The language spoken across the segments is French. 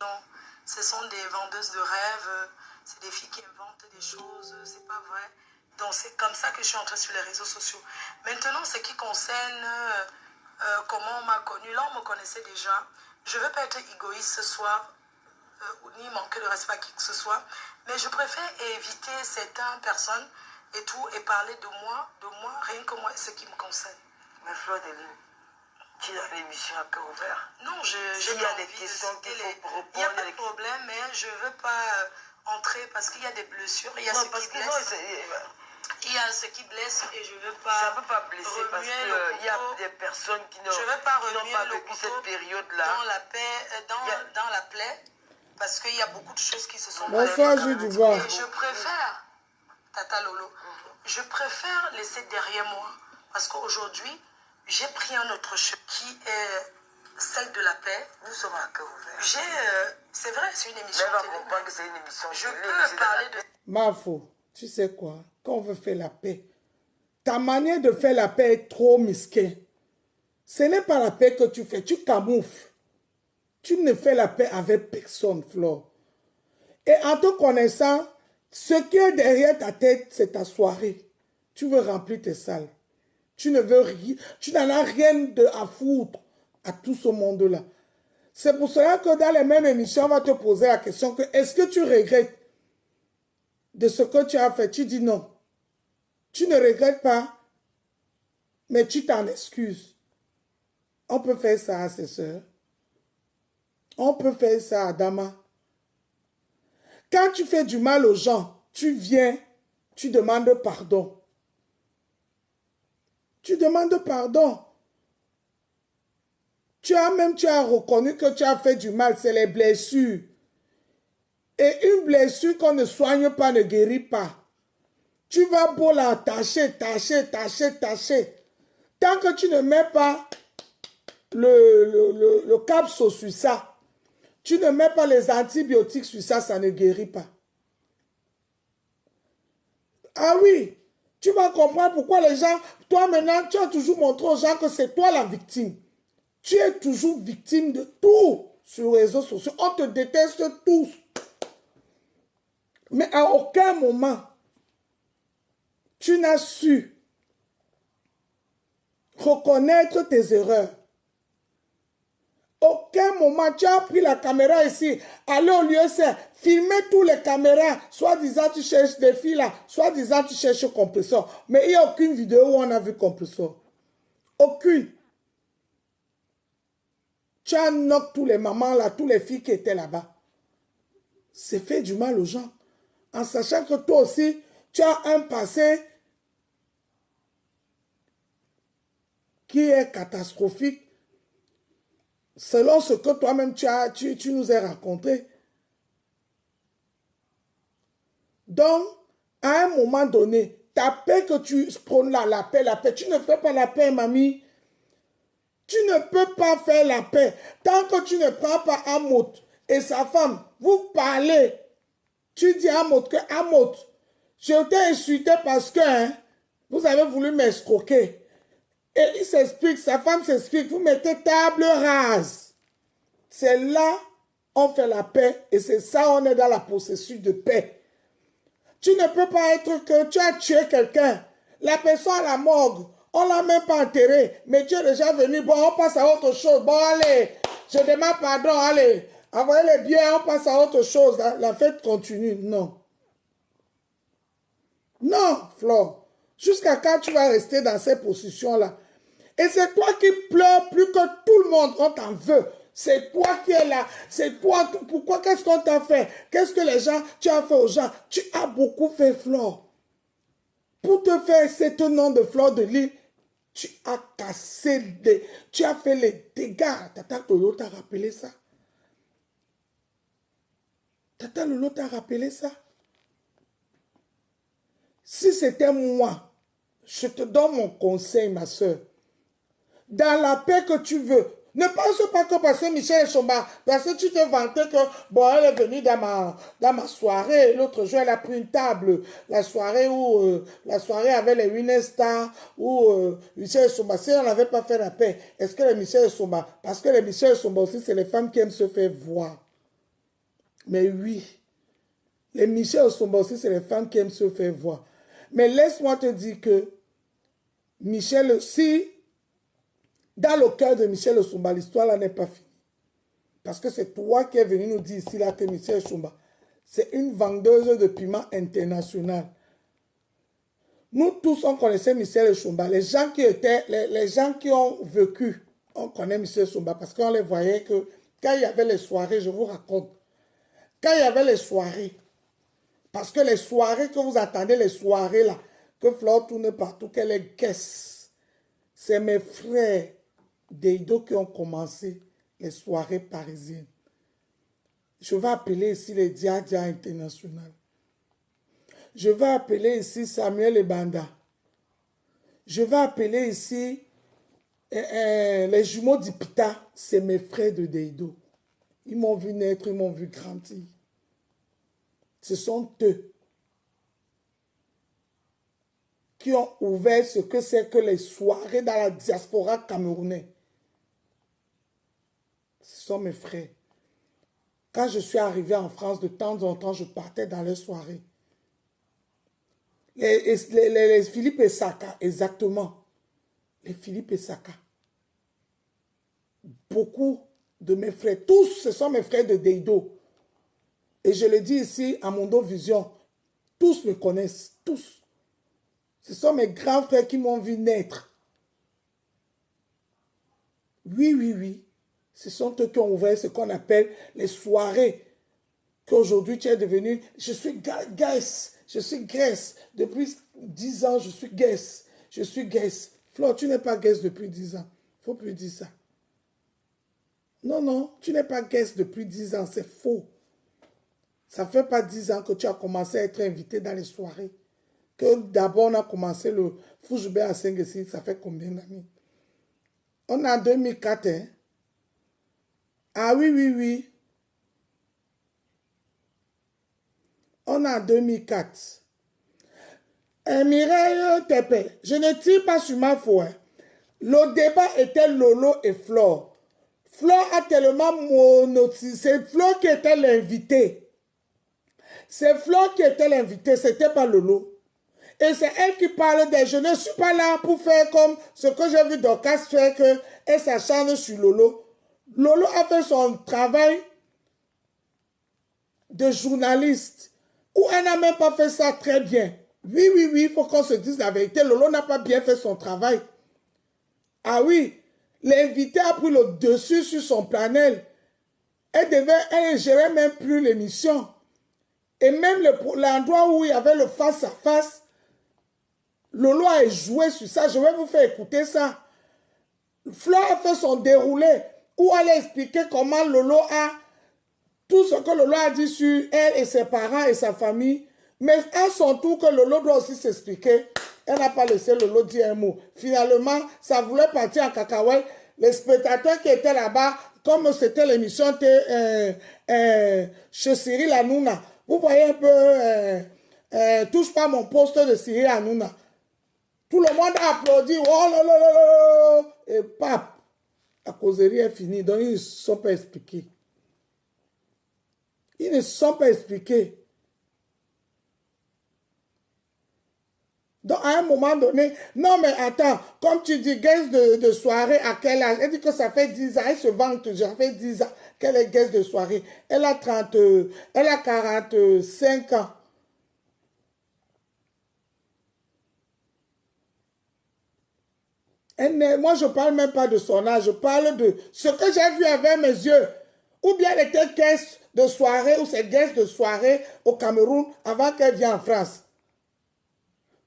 Non, ce sont des vendeuses de rêves, c'est des filles qui inventent des choses, c'est pas vrai. Donc c'est comme ça que je suis entrée sur les réseaux sociaux. Maintenant, ce qui concerne comment on m'a connue, là on me connaissait déjà. Je ne veux pas être égoïste ce soir, ni manquer de respect à qui que ce soit, mais je préfère éviter certaines personnes et tout, et parler de moi, rien que moi, ce qui me concerne. Mais Fleur de Lune, tu as l'émission à cœur ouvert. Non, s'il y a des questions qu'il faut répondre, il n'y a pas de problème, mais je ne veux pas entrer parce qu'il y a des blessures, il y a ce qui blesse. Il y a ce qui blesse et je ne veux pas. Ça ne peut pas blesser parce qu'il y a des personnes qui n'ont pas vécu cette période-là. Dans la paix, dans la plaie, parce qu'il y a beaucoup de choses qui se sont passées. Bonsoir, Jules Dubois. Et je préfère, Tata Lolo, je préfère laisser derrière moi parce qu'aujourd'hui, j'ai pris un autre chemin qui est celle de la paix. Nous sommes à cœur ouvert. C'est vrai, c'est une émission. Mais elle va comprendre que c'est une émission. Je peux parler de. Mafo, tu sais quoi? Quand on veut faire la paix, ta manière de faire la paix est trop mesquin. Ce n'est pas la paix que tu fais, tu camoufles. Tu ne fais la paix avec personne, Flore. Et en te connaissant, ce qui est derrière ta tête, c'est ta soirée. Tu veux remplir tes salles. Tu ne veux rien, tu n'en as rien à foutre à tout ce monde-là. C'est pour cela que dans les mêmes émissions, on va te poser la question que est-ce que tu regrettes de ce que tu as fait? Tu dis non. Tu ne regrettes pas, mais tu t'en excuses. On peut faire ça à ses soeurs. On peut faire ça à Dama. Quand tu fais du mal aux gens, tu viens, tu demandes pardon. Tu demandes pardon. Tu as reconnu que tu as fait du mal, c'est les blessures. Et une blessure qu'on ne soigne pas ne guérit pas. Tu vas beau la tâcher. Tant que tu ne mets pas le capsule sur ça, tu ne mets pas les antibiotiques sur ça, ça ne guérit pas. Ah oui, tu vas comprendre pourquoi les gens, toi maintenant, tu as toujours montré aux gens que c'est toi la victime. Tu es toujours victime de tout sur les réseaux sociaux. On te déteste tous. Mais à aucun moment, tu n'as su reconnaître tes erreurs. Aucun moment, tu as pris la caméra ici, aller au lieu, c'est filmer tous les caméras, soi-disant tu cherches des filles là, soi-disant tu cherches compresseur. Mais il n'y a aucune vidéo où on a vu compresseur. Aucune. Tu as knock tous les mamans là, tous les filles qui étaient là-bas. C'est fait du mal aux gens. En sachant que toi aussi, tu as un passé qui est catastrophique. Selon ce que toi-même tu nous as raconté. Donc, à un moment donné, ta paix que tu prônes là, la paix, tu ne fais pas la paix, mamie. Tu ne peux pas faire la paix. Tant que tu ne prends pas Amot et sa femme, vous parlez. Tu dis à Amot que Amot, je t'ai insulté parce que vous avez voulu m'escroquer. Et il s'explique, sa femme s'explique, vous mettez table rase. C'est là on fait la paix et c'est ça on est dans la processus de paix. Tu ne peux pas être que tu as tué quelqu'un, la personne à la morgue, on ne l'a même pas enterré, mais tu es déjà venu, bon on passe à autre chose, bon allez, je demande pardon, allez, envoyez les biens, on passe à autre chose, la fête continue, non. Non, Flore, jusqu'à quand tu vas rester dans ces positions-là? Et c'est toi qui pleures plus que tout le monde, on t'en veut. C'est toi qui es là. C'est toi. Pourquoi? Qu'est-ce qu'on t'a fait? Qu'est-ce que les gens, tu as fait aux gens? Tu as beaucoup fait, Flore. Pour te faire cet nom de Fleur de Lys, tu as cassé tu as fait les dégâts. Tata Lolo t'a rappelé ça? Tata Lolo t'a rappelé ça? Si c'était moi, je te donne mon conseil, ma soeur. Dans la paix que tu veux, ne pense pas que parce que Michel Chomba, parce que tu te vantais que, bon, elle est venue dans ma soirée, l'autre jour, elle a pris une table, la soirée avec les Winner Stars, où Michel Chomba, si on n'avait pas fait la paix, est-ce que les Michel Chomba, parce que les Michel Chomba aussi, c'est les femmes qui aiment se faire voir. Mais oui, les Michel Osumba aussi, c'est les femmes qui aiment se faire voir. Mais laisse-moi te dire que Michel, si dans le cœur de Michel Osumba, l'histoire là n'est pas finie. Parce que c'est toi qui es venu nous dire ici là que Michel Osumba, c'est une vendeuse de piments internationale. Nous tous, on connaissait Michel Osumba. Les gens qui ont vécu, on connaît Michel Osumba parce qu'on les voyait que quand il y avait les soirées, je vous raconte, quand il y avait les soirées, parce que les soirées que vous attendez, les soirées là, que Flore tourne partout, qu'elle est guest, c'est mes frères d'Eido qui ont commencé les soirées parisiennes. Je vais appeler ici les Dia internationales. Je vais appeler ici Samuel Ebanda. Je vais appeler ici les jumeaux d'Ipita. C'est mes frères de Deido. Ils m'ont vu naître, ils m'ont vu grandir. Ce sont eux qui ont ouvert ce que c'est que les soirées dans la diaspora camerounaise. Ce sont mes frères. Quand je suis arrivé en France, de temps en temps, je partais dans les soirées. Les Philippe Essaka, exactement. Les Philippe Essaka. Beaucoup de mes frères, tous, ce sont mes frères de Deido. Et je le dis ici à Mondo Vision, tous me connaissent, tous. Ce sont mes grands frères qui m'ont vu naître. Oui, oui, oui. Ce sont eux qui ont ouvert ce qu'on appelle les soirées. Qu'aujourd'hui tu es devenu, je suis guest, je suis guest. Depuis 10 ans, je suis guest. Je suis guest. Flore, tu n'es pas guest depuis 10 ans. Il ne faut plus dire ça. Non, non, tu n'es pas guest depuis 10 ans, c'est faux. Ça ne fait pas 10 ans que tu as commencé à être invité dans les soirées. Que d'abord on a commencé le Foujoubé à Sengessi, ça fait combien d'années? On est en 2004, hein? Ah oui, oui, oui. On est en 2004. Mireille Tepe, je ne tire pas sur ma foi. Le débat était Lolo et Flore. Flore a tellement monotisé. C'est Flore qui était l'invité. C'est Flore qui était l'invité, c'était pas Lolo. Et c'est elle qui parle des... Je ne suis pas là pour faire comme ce que j'ai vu Dorcas faire, qu'elle s'acharne sur Lolo. Lolo a fait son travail de journaliste, où elle n'a même pas fait ça très bien. Oui, oui, oui, il faut qu'on se dise la vérité. Lolo n'a pas bien fait son travail. Ah oui, l'invité a pris le dessus sur son panel. Elle ne gérait même plus l'émission. Et même l'endroit où il y avait le face-à-face, Lolo a joué sur ça. Je vais vous faire écouter ça. Flore a fait son déroulé où elle a expliqué comment Lolo a... Tout ce que Lolo a dit sur elle et ses parents et sa famille. Mais à son tour que Lolo doit aussi s'expliquer, elle n'a pas laissé Lolo dire un mot. Finalement, ça voulait partir en cacahuète. Les spectateurs qui étaient là-bas, comme c'était l'émission chez Cyril Hanouna, vous voyez un peu, touche pas mon poste de Cyril Hanouna. Tout le monde a applaudi. Oh là là là là. Et pap, la causerie est finie. Donc ils ne se sont pas expliqués. Ils ne se sont pas expliqués. Donc, à un moment donné, non, mais attends, comme tu dis, guest de soirée, à quel âge? Elle dit que ça fait 10 ans, elle se vante, ça fait 10 ans qu'elle est guest de soirée. Elle a 45 ans. Moi, je ne parle même pas de son âge, je parle de ce que j'ai vu avec mes yeux. Ou bien elle était guest de soirée, ou c'est guest de soirée au Cameroun avant qu'elle vienne en France.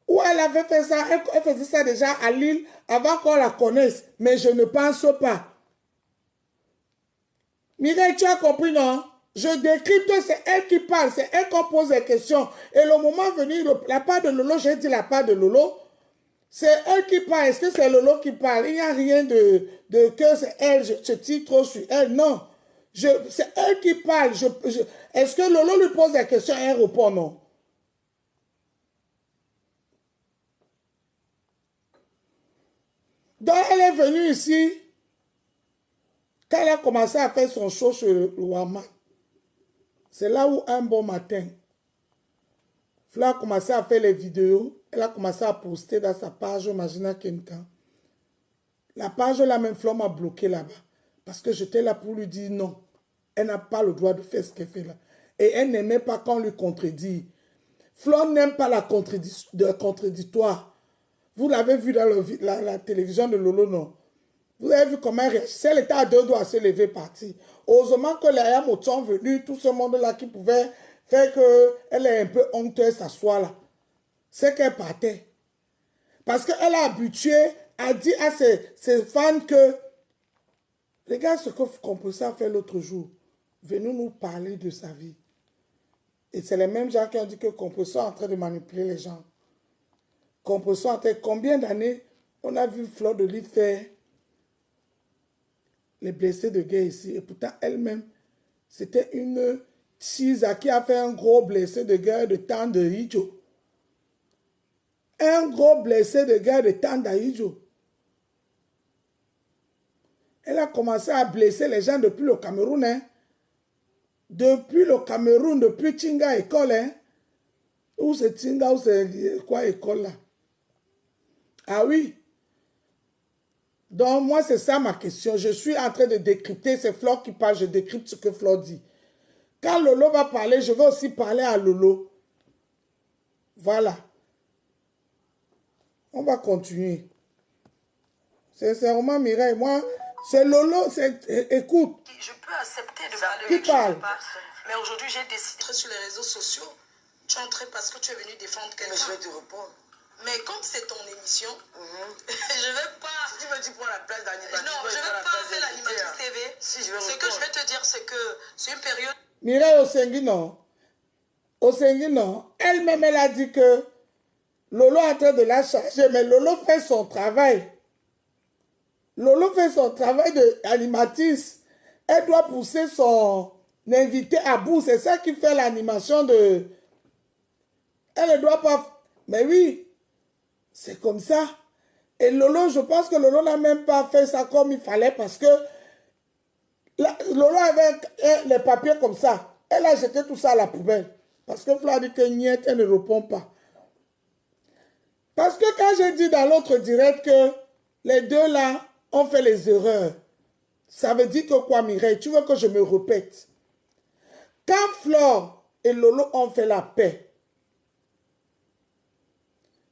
Ou elle avait fait ça, elle faisait ça déjà à Lille avant qu'on la connaisse. Mais je ne pense pas. Mireille, tu as compris, non? Je décrypte, c'est elle qui parle, c'est elle qu'on pose des questions. Et le moment venu, la part de Lolo, j'ai dit la part de Lolo, c'est elle qui parle. Est-ce que c'est Lolo qui parle? Il n'y a rien de que c'est elle, je tire trop sur elle. Non. C'est elle qui parle. Est-ce que Lolo lui pose des questions et elle répond non? Donc, elle est venue ici, quand elle a commencé à faire son show sur le Wama. C'est là où un bon matin, Flo a commencé à faire les vidéos. Elle a commencé à poster dans sa page Magina Kenkan. La page là même, Flo m'a bloqué là-bas. Parce que j'étais là pour lui dire non. Elle n'a pas le droit de faire ce qu'elle fait là. Et elle n'aimait pas quand on lui contredit. Flo n'aime pas la contradictoire. Vous l'avez vu dans la télévision de Lolo, non? Vous avez vu comment elle réagissait. Elle était à deux doigts à se lever partir. Heureusement que les Ayamots sont venus, tout ce monde-là qui pouvait faire qu'elle est un peu honteuse s'asseoir là. C'est qu'elle partait. Parce qu'elle a habitué à dire à ses fans que regarde ce que Composa a fait l'autre jour. Venez nous parler de sa vie. Et c'est les mêmes gens qui ont dit que Composa est en train de manipuler les gens. Composa, combien d'années on a vu Fleur de Lys faire les blessés de guerre ici. Et pourtant, elle-même, c'était une Tisa qui a fait un gros blessé de guerre de temps de Hidjo. Un gros blessé de guerre de temps d'Hidjo. Elle a commencé à blesser les gens depuis le Cameroun. Hein. Depuis le Cameroun, depuis Tinga école. Hein. Où c'est Tinga, où c'est quoi école là? Ah oui. Donc, moi, c'est ça ma question. Je suis en train de décrypter. C'est Flore qui parle. Je décrypte ce que Flore dit. Quand Lolo va parler, je vais aussi parler à Lolo. Voilà. On va continuer. Sincèrement, Mireille, moi, c'est Lolo. Écoute. Je peux accepter de parler qui parle? Mais aujourd'hui, j'ai décidé sur les réseaux sociaux. Tu es entré parce que tu es venu défendre quelqu'un. Mais je vais te répondre. Mais comme c'est ton émission, je ne vais pas... Si tu veux, tu prends la place d'animatrice. Non, je ne vais pas faire l'animatrice TV. Si, je vais ce que je vais te dire, c'est que c'est une période... Mireille Osengi, non. Osengi, non. Elle-même, elle a dit que Lolo est en train de la charger, mais Lolo fait son travail. Lolo fait son travail d'animatrice. Elle doit pousser son invité à bout. C'est ça qui fait l'animation de... Elle ne doit pas... Mais oui, c'est comme ça. Et Lolo, je pense que Lolo n'a même pas fait ça comme il fallait parce que Lolo avait les papiers comme ça. Elle a jeté tout ça à la poubelle. Parce que Fla dit que Niet, elle ne répond pas. Parce que quand j'ai dit dans l'autre direct que les deux là ont fait les erreurs, ça veut dire que quoi, Mireille? Tu veux que je me répète? Quand Flore et Lolo ont fait la paix,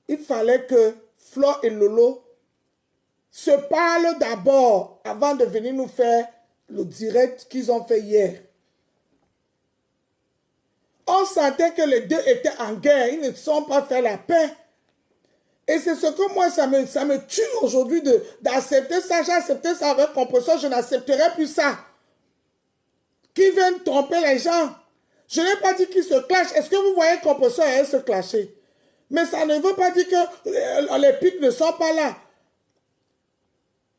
il fallait que Flore et Lolo se parlent d'abord avant de venir nous faire le direct qu'ils ont fait hier. On sentait que les deux étaient en guerre. Ils ne sont pas fait la paix. Et c'est ce que moi, ça me tue aujourd'hui d'accepter ça. J'ai accepté ça avec Composa. Je n'accepterai plus ça. Qui viennent tromper les gens. Je n'ai pas dit qu'ils se clashent. Est-ce que vous voyez Composa et elle se clasher? Mais ça ne veut pas dire que les pics ne sont pas là.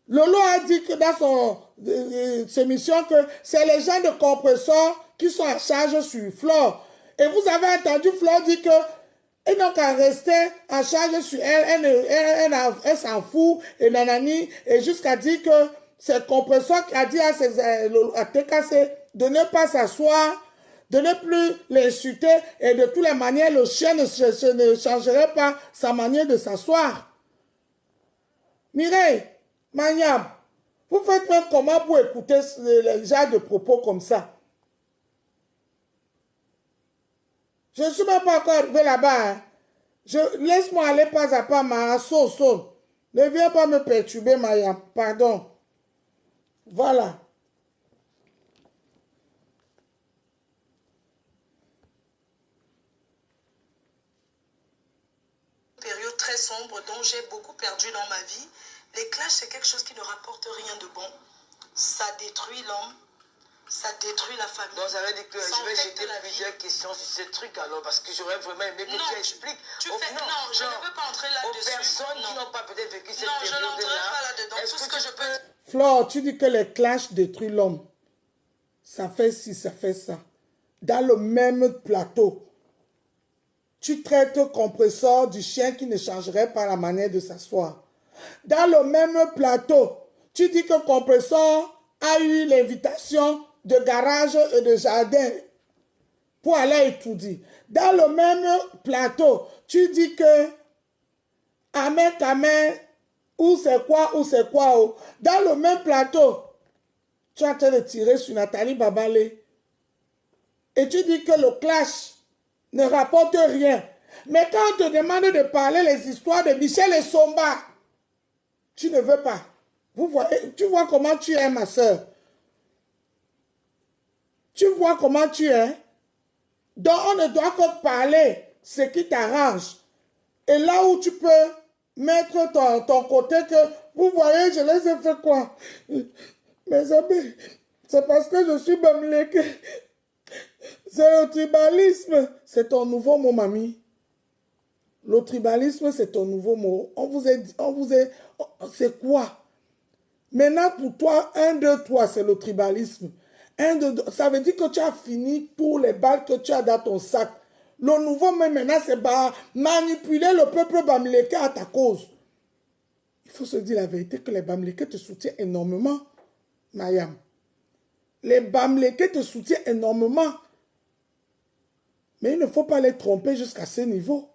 Lolo a dit que dans ses missions que c'est les gens de compresseur qui sont en charge sur Flore. Et vous avez entendu Flore dire que ils n'ont qu'à rester en charge sur elle. Elle s'en fout et nanani. Et jusqu'à dire que c'est compresseur qui a dit à TKC de ne pas s'asseoir, de ne plus l'insulter et de toutes les manières, le chien ne changerait pas sa manière de s'asseoir. Mireille, Maniam, vous faites même comment pour écouter les genre de propos comme ça? Je ne suis même pas encore arrivé là-bas. Hein. Laisse-moi aller pas à pas, ma sauce. Ne viens pas me perturber, Maniam. Pardon. Voilà. Période très sombre dont j'ai beaucoup perdu dans ma vie. Les clashs, c'est quelque chose qui ne rapporte rien de bon. Ça détruit l'homme, ça détruit la famille. Donc ça veut dire que je vais jeter plusieurs questions sur ce truc alors, parce que j'aurais vraiment aimé que tu expliques. Non, je ne peux pas entrer là-dessus. Aux personnes qui n'ont pas peut-être vécu cette période-là. Non, je n'entrerai pas là-dedans. Tout ce que je peux... Flore, tu dis que les clashs détruisent l'homme. Ça fait ci, ça fait ça. Dans le même plateau. Tu traites compresseur du chien qui ne changerait pas la manière de s'asseoir. Dans le même plateau, tu dis que compresseur a eu l'invitation de garage et de jardin. pour aller étudier. Dans le même plateau, tu dis que Amen, Amen, ou c'est quoi, oh. Dans le même plateau, tu es en train de tirer sur Nathalie Babalé. Et tu dis que le clash ne rapporte rien. Mais quand on te demande de parler les histoires de Michel et Somba, tu ne veux pas. Vous voyez, tu vois comment tu es, ma soeur. Tu vois comment tu es. Donc, on ne doit que parler ce qui t'arrange. Et là où tu peux mettre ton côté que, vous voyez, je les ai fait quoi? Mes amis, c'est parce que je suis Bamileke. C'est le tribalisme. C'est ton nouveau mot, mamie. Le tribalisme, c'est ton nouveau mot. C'est quoi? Maintenant, pour toi, 1, 2, 3, c'est le tribalisme. 1, 2, 3, ça veut dire que tu as fini tous les balles que tu as dans ton sac. Le nouveau mot, maintenant, c'est manipuler le peuple Bamileke à ta cause. Il faut se dire la vérité que les Bamileke te soutiennent énormément, Mayam. Les Bamileke te soutiennent énormément. Mais il ne faut pas les tromper jusqu'à ce niveau.